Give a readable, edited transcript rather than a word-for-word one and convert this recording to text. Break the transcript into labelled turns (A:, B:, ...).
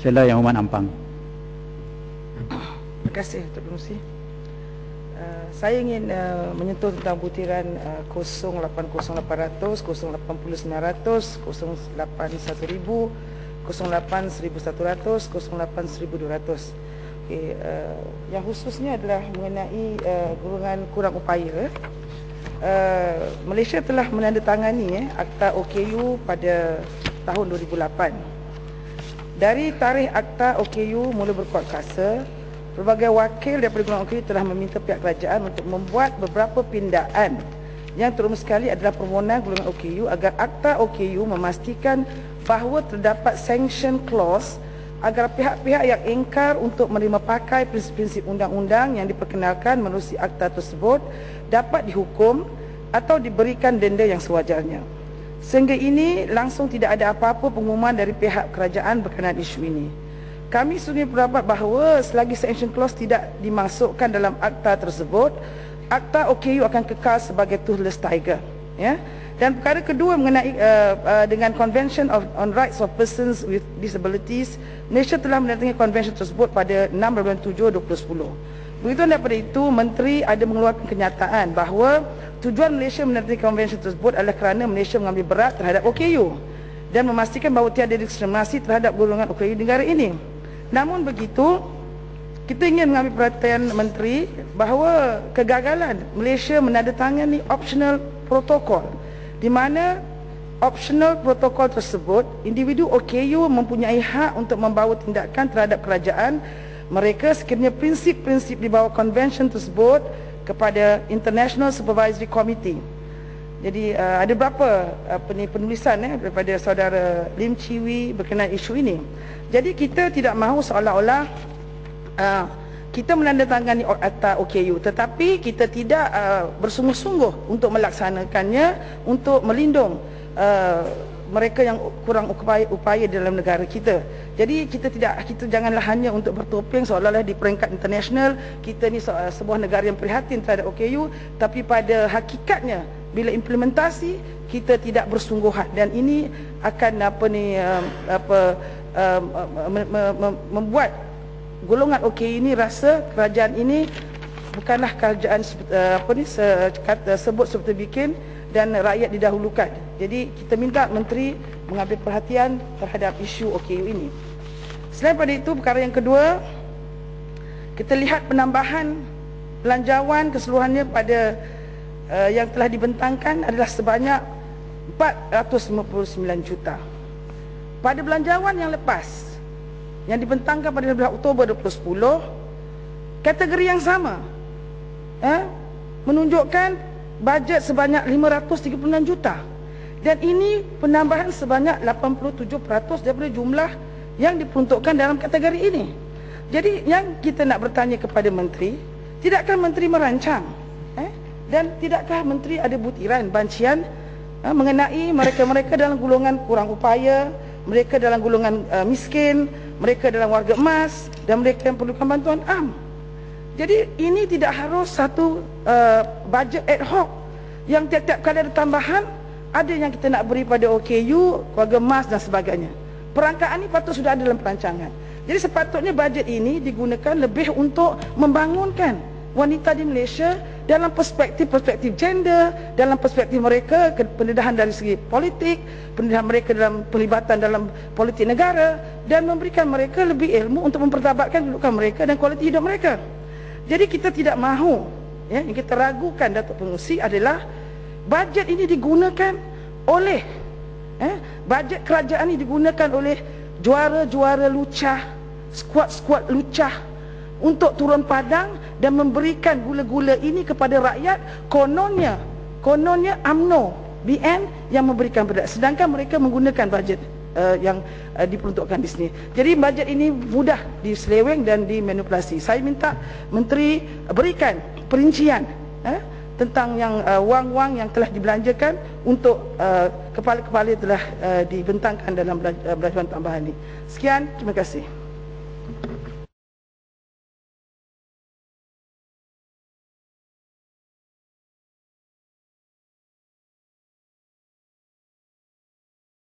A: Sila Yang Hormat Ampang.
B: Terima kasih Datuk Pengerusi. Saya ingin menyentuh tentang butiran 080800, 080900, 081,000, 08,1100, 08,1200. Okay, yang khususnya adalah mengenai golongan kurang upaya. Malaysia telah menandatangani Akta OKU pada tahun 2008. Dari tarikh Akta OKU mula berkuat kuasa, pelbagai wakil daripada golongan OKU telah meminta pihak kerajaan untuk membuat beberapa pindaan. Yang terutama sekali adalah permohonan golongan OKU agar Akta OKU memastikan bahawa terdapat sanction clause agar pihak-pihak yang ingkar untuk menerima pakai prinsip-prinsip undang-undang yang diperkenalkan menerusi akta tersebut dapat dihukum atau diberikan denda yang sewajarnya. Sehingga ini langsung tidak ada apa-apa pengumuman dari pihak kerajaan berkenaan isu ini. Kami sungguh berpendapat bahawa selagi sanction clause tidak dimasukkan dalam akta tersebut, Akta OKU akan kekal sebagai toothless tiger. Ya. Dan perkara kedua mengenai dengan Convention on Rights of Persons with Disabilities, Malaysia telah menandatangani konvensyen tersebut pada 6 bulan 7 2010. Begitu daripada itu, Menteri ada mengeluarkan kenyataan bahawa tujuan Malaysia menandatangani konvensyen tersebut adalah kerana Malaysia mengambil berat terhadap OKU dan memastikan bahawa tiada diskriminasi terhadap golongan OKU di negara ini. Namun begitu, kita ingin mengambil perhatian Menteri bahawa kegagalan Malaysia menandatangani optional protokol, di mana optional protokol tersebut, individu OKU mempunyai hak untuk membawa tindakan terhadap kerajaan mereka sekiranya prinsip-prinsip di bawah konvensyen tersebut kepada International Supervisory Committee. Jadi ada beberapa penulisan daripada saudara Lim Chi Wee berkenaan isu ini. Jadi kita tidak mahu seolah-olah kita menandatangani Akta OKU, tetapi kita tidak bersungguh-sungguh untuk melaksanakannya untuk melindung mereka yang kurang upaya dalam negara kita. Jadi kita janganlah hanya untuk bertopeng seolah-olah di peringkat internasional kita ni sebuah negara yang prihatin terhadap OKU, tapi pada hakikatnya bila implementasi kita tidak bersungguhan, dan ini akan membuat golongan OKU ini rasa kerajaan ini bukanlah kerajaan sebut seperti bikin dan rakyat didahulukan. Jadi kita minta Menteri mengambil perhatian terhadap isu OKU ini. Selain pada itu, perkara yang kedua, kita lihat penambahan belanjawan keseluruhannya pada yang telah dibentangkan adalah sebanyak 459 juta. Pada belanjawan yang lepas yang dibentangkan pada 12 Oktober 2010, kategori yang sama menunjukkan bajet sebanyak 536 juta, dan ini penambahan sebanyak 87% daripada jumlah yang diperuntukkan dalam kategori ini. Jadi yang kita nak bertanya kepada Menteri, tidakkah Menteri merancang dan tidakkah Menteri ada butiran bancian mengenai mereka-mereka dalam golongan kurang upaya, mereka dalam golongan miskin, mereka dalam warga emas, dan mereka yang perlukan bantuan am. Jadi ini tidak harus satu bajet ad hoc yang tiap-tiap kali ada tambahan, ada yang kita nak beri pada OKU, warga emas dan sebagainya. Perangkaan ini patut sudah ada dalam perancangan. Jadi sepatutnya bajet ini digunakan lebih untuk membangunkan wanita di Malaysia dalam perspektif gender, dalam perspektif mereka pendedahan dari segi politik, pendedahan mereka dalam pelibatan dalam politik negara, dan memberikan mereka lebih ilmu untuk mempertabatkan kedudukan mereka dan kualiti hidup mereka. Jadi kita tidak mahu, yang kita ragukan Datuk Pengerusi adalah bajet ini digunakan oleh bajet kerajaan ini digunakan oleh juara-juara lucah, skuad-skuad lucah untuk turun padang dan memberikan gula-gula ini kepada rakyat. Kononnya UMNO, BN yang memberikan berat, sedangkan mereka menggunakan bajet yang diperuntukkan di sini. Jadi bajet ini mudah diseleweng dan dimanipulasi. Saya minta Menteri berikan perincian tentang yang wang-wang yang telah dibelanjakan untuk kepala-kepala yang telah dibentangkan dalam belanjawan tambahan ini. Sekian, terima kasih.